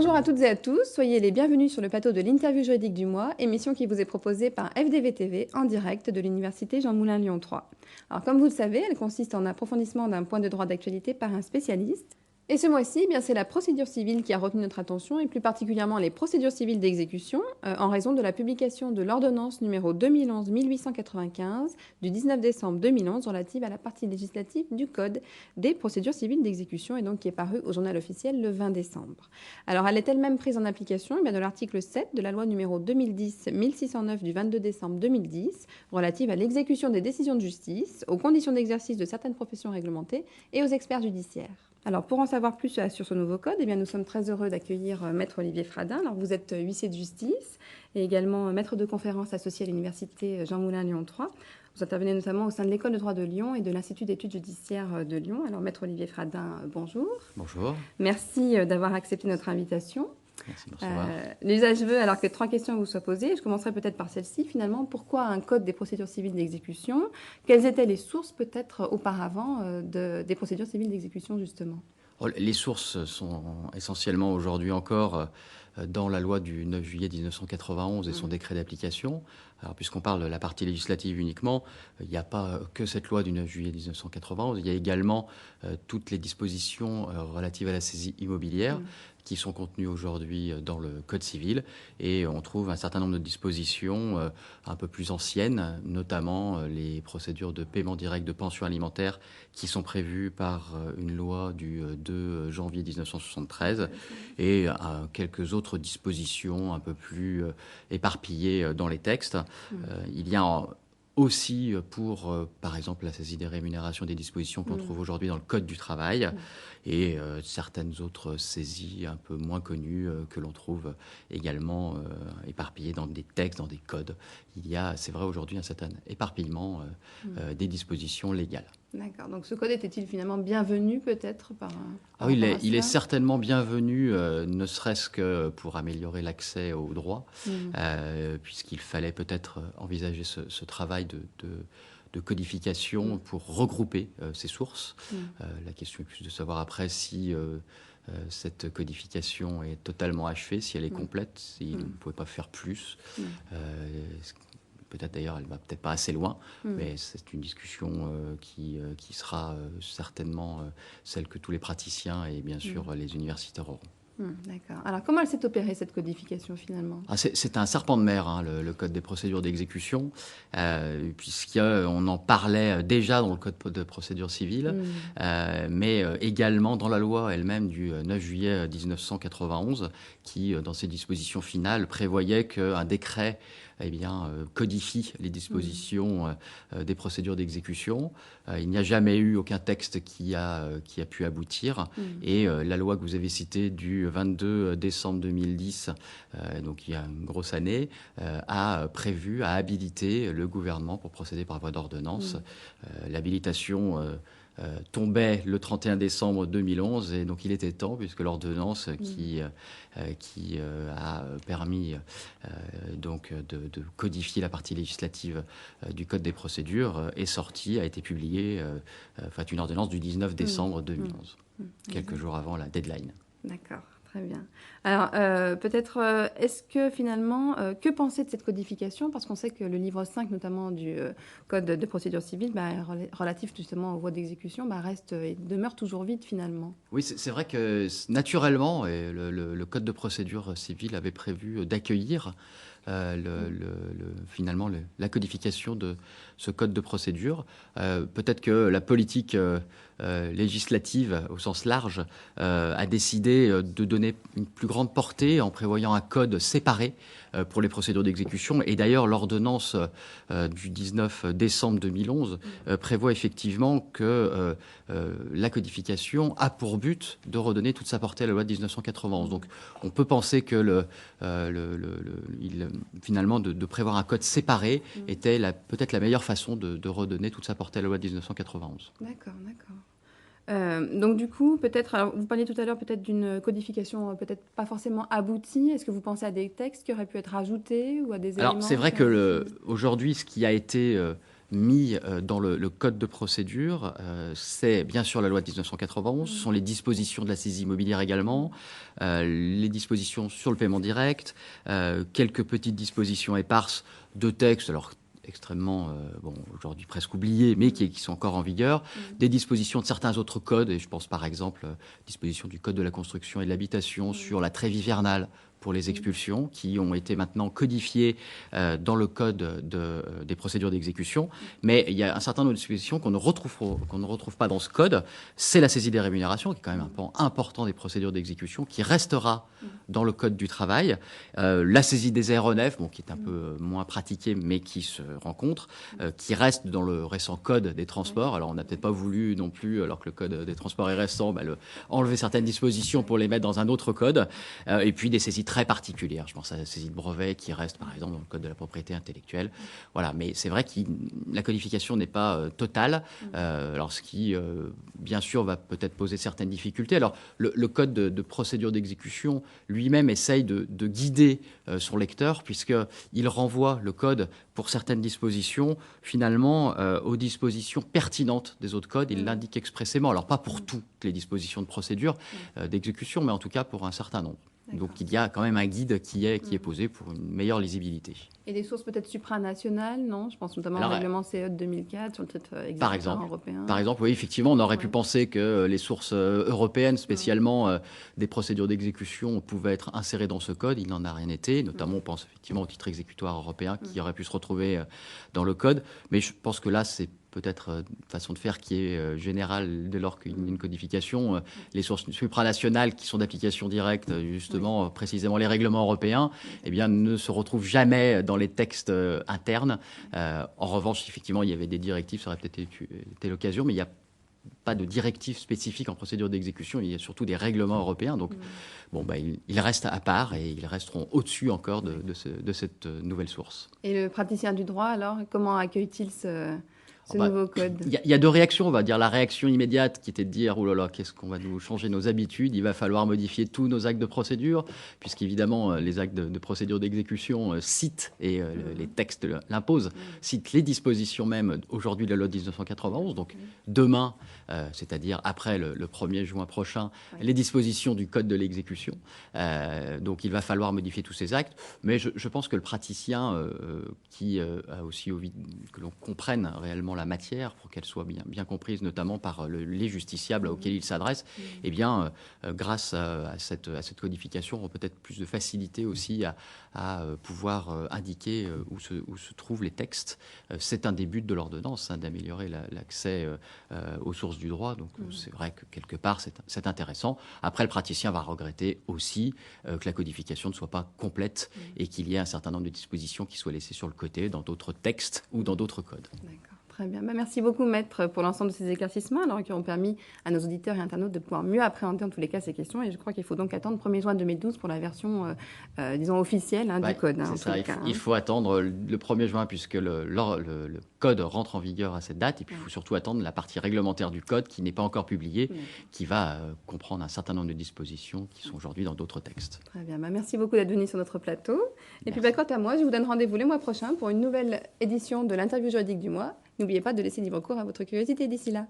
Bonjour à toutes et à tous, soyez les bienvenus sur le plateau de l'interview juridique du mois, émission qui vous est proposée par FDV TV en direct de l'Université Jean Moulin Lyon 3. Alors comme vous le savez, elle consiste en approfondissement d'un point de droit d'actualité par un spécialiste. Et ce mois-ci, c'est la procédure civile qui a retenu notre attention, et plus particulièrement les procédures civiles d'exécution, en raison de la publication de l'ordonnance numéro 2011-1895 du 19 décembre 2011 relative à la partie législative du Code des procédures civiles d'exécution, et donc qui est parue au journal officiel le 20 décembre. Alors elle est elle-même prise en application de l'article 7 de la loi numéro 2010-1609 du 22 décembre 2010 relative à l'exécution des décisions de justice, aux conditions d'exercice de certaines professions réglementées et aux experts judiciaires. Alors, pour en savoir plus sur ce nouveau code, nous sommes très heureux d'accueillir Maître Olivier Fradin. Alors, vous êtes huissier de justice et également maître de conférences associé à l'Université Jean Moulin Lyon 3. Vous intervenez notamment au sein de l'École de droit de Lyon et de l'Institut d'études judiciaires de Lyon. Alors, Maître Olivier Fradin, bonjour. Bonjour. Merci d'avoir accepté notre invitation. Merci, bonsoir. L'usage veut alors que 3 questions vous soient posées. Je commencerai peut-être par celle-ci. Finalement, pourquoi un code des procédures civiles d'exécution? Quelles étaient les sources peut-être auparavant des procédures civiles d'exécution justement? Les sources sont essentiellement aujourd'hui encore dans la loi du 9 juillet 1991 et son décret d'application. Alors, puisqu'on parle de la partie législative uniquement, il n'y a pas que cette loi du 9 juillet 1991, il y a également toutes les dispositions relatives à la saisie immobilière qui sont contenues aujourd'hui dans le Code civil. Et on trouve un certain nombre de dispositions un peu plus anciennes, notamment les procédures de paiement direct de pension alimentaire qui sont prévues par une loi du 2 janvier 1973 et quelques autres dispositions un peu plus éparpillées dans les textes. Il y a aussi pour, par exemple, la saisie des rémunérations, des dispositions qu'on trouve aujourd'hui dans le Code du travail et certaines autres saisies un peu moins connues que l'on trouve également éparpillées dans des textes, dans des codes. Il y a, c'est vrai, aujourd'hui un certain éparpillement des dispositions légales. D'accord. Donc ce code était-il finalement bienvenu peut-être par oui, il est certainement bienvenu, ne serait-ce que pour améliorer l'accès au droit, puisqu'il fallait peut-être envisager ce travail de codification pour regrouper ces sources. La question est plus de savoir après si cette codification est totalement achevée, si elle est complète, si on ne pouvait pas faire plus. Peut-être d'ailleurs, elle ne va peut-être pas assez loin, mais c'est une discussion qui sera certainement celle que tous les praticiens et bien sûr les universitaires auront. D'accord. Alors, comment elle s'est opérée, cette codification, finalement? C'est un serpent de mer, hein, le Code des procédures d'exécution, puisqu'on en parlait déjà dans le Code de procédure civile, mais également dans la loi elle-même du 9 juillet 1991, qui, dans ses dispositions finales, prévoyait qu'un décret codifie les dispositions des procédures d'exécution. Il n'y a jamais eu aucun texte qui a pu aboutir. Et la loi que vous avez citée du 22 décembre 2010, donc il y a une grosse année, a habilité le gouvernement pour procéder par voie d'ordonnance. L'habilitation tombait le 31 décembre 2011 et donc il était temps puisque l'ordonnance qui a permis donc de codifier la partie législative du Code des procédures est sortie, a été publiée, une ordonnance du 19 décembre 2011, quelques jours avant la deadline. D'accord. Très bien. Alors, peut-être, est-ce que finalement, que penser de cette codification? Parce qu'on sait que le livre 5, notamment du Code de procédure civile, relatif justement aux voies d'exécution, reste et demeure toujours vide finalement. Oui, c'est vrai que naturellement, le Code de procédure civile avait prévu d'accueillir finalement la codification de ce code de procédure. Peut-être que la politique législative au sens large a décidé de donner une plus grande portée en prévoyant un code séparé pour les procédures d'exécution. Et d'ailleurs, l'ordonnance du 19 décembre 2011 prévoit effectivement que la codification a pour but de redonner toute sa portée à la loi de 1991. Donc on peut penser que finalement de prévoir un code séparé était peut-être la meilleure façon de redonner toute sa portée à la loi de 1991. D'accord. Donc du coup, peut-être, alors vous parliez tout à l'heure peut-être d'une codification peut-être pas forcément aboutie. Est-ce que vous pensez à des textes qui auraient pu être ajoutés ou à des éléments? Alors c'est vrai que aujourd'hui, ce qui a été mis dans le code de procédure, c'est bien sûr la loi de 1991, ce sont les dispositions de la saisie immobilière également, les dispositions sur le paiement direct, quelques petites dispositions éparses de textes, alors extrêmement, aujourd'hui presque oubliés, mais qui sont encore en vigueur, des dispositions de certains autres codes, et je pense par exemple dispositions du Code de la construction et de l'habitation sur la trêve hivernale pour les expulsions, qui ont été maintenant codifiées dans le code des procédures d'exécution. Mais il y a un certain nombre de dispositions qu'on ne retrouve pas dans ce code. C'est la saisie des rémunérations, qui est quand même un pan important des procédures d'exécution, qui restera dans le code du travail. La saisie des aéronefs, qui est un peu moins pratiquée, mais qui se rencontre, qui reste dans le récent code des transports. Alors on n'a peut-être pas voulu non plus, alors que le code des transports est récent, enlever certaines dispositions pour les mettre dans un autre code. Et puis des saisies très particulière. Je pense à la saisie de brevet qui reste, par exemple, dans le Code de la propriété intellectuelle. Voilà, mais c'est vrai que la codification n'est pas totale, alors ce qui, bien sûr, va peut-être poser certaines difficultés. Alors, le Code de procédure d'exécution lui-même essaye de guider son lecteur, puisqu'il renvoie le Code, pour certaines dispositions, finalement, aux dispositions pertinentes des autres codes. Il l'indique expressément. Alors, pas pour toutes les dispositions de procédure d'exécution, mais en tout cas pour un certain nombre. Donc il y a quand même un guide qui est posé pour une meilleure lisibilité. Et des sources peut-être supranationales, non? Je pense notamment au règlement CE de 2004 sur le titre exécutoire européen. Par exemple, oui, effectivement, on aurait pu penser que les sources européennes, spécialement des procédures d'exécution, pouvaient être insérées dans ce code. Il n'en a rien été. Notamment, on pense effectivement au titre exécutoire européen qui aurait pu se retrouver dans le code. Mais je pense que là, c'est peut-être une façon de faire qui est générale dès lors qu'il y a une codification. Les sources supranationales qui sont d'application directe, justement, précisément les règlements européens, eh bien, ne se retrouvent jamais dans les textes internes. En revanche, effectivement, il y avait des directives, ça aurait peut-être été l'occasion, mais il n'y a pas de directive spécifique en procédure d'exécution, il y a surtout des règlements européens. Donc, ils restent à part et ils resteront au-dessus encore de cette nouvelle source. Et le praticien du droit, alors, comment accueille-t-il ce nouveau code? Il y a deux réactions, on va dire. La réaction immédiate qui était de dire « Oh là là, qu'est-ce qu'on va nous changer nos habitudes? Il va falloir modifier tous nos actes de procédure », puisqu'évidemment, les actes de procédure d'exécution citent, et les textes l'imposent, citent les dispositions même aujourd'hui de la loi de 1991. Donc demain, c'est-à-dire après le 1er juin prochain, les dispositions du code de l'exécution. Donc il va falloir modifier tous ces actes. Mais je pense que le praticien qui a aussi envie que l'on comprenne réellement la matière pour qu'elle soit bien comprise, notamment par les justiciables auxquels il s'adresse, eh bien, grâce à cette codification, on aura peut-être plus de facilité aussi à pouvoir indiquer où se trouvent les textes. C'est un des buts de l'ordonnance, d'améliorer l'accès aux sources du droit. Donc, c'est vrai que quelque part, c'est intéressant. Après, le praticien va regretter aussi que la codification ne soit pas complète et qu'il y ait un certain nombre de dispositions qui soient laissées sur le côté dans d'autres textes ou dans d'autres codes. D'accord. Très bien. Merci beaucoup, Maître, pour l'ensemble de ces éclaircissements qui ont permis à nos auditeurs et internautes de pouvoir mieux appréhender en tous les cas ces questions. Et je crois qu'il faut donc attendre 1er juin 2012 pour la version, disons, officielle du code. C'est ça, il faut attendre le 1er juin puisque le code rentre en vigueur à cette date. Et puis, il faut surtout attendre la partie réglementaire du code qui n'est pas encore publiée, qui va comprendre un certain nombre de dispositions qui sont aujourd'hui dans d'autres textes. Très bien. Merci beaucoup d'être venu sur notre plateau. Et puis, quant à moi, je vous donne rendez-vous le mois prochain pour une nouvelle édition de l'interview juridique du mois. N'oubliez pas de laisser libre cours à votre curiosité d'ici là.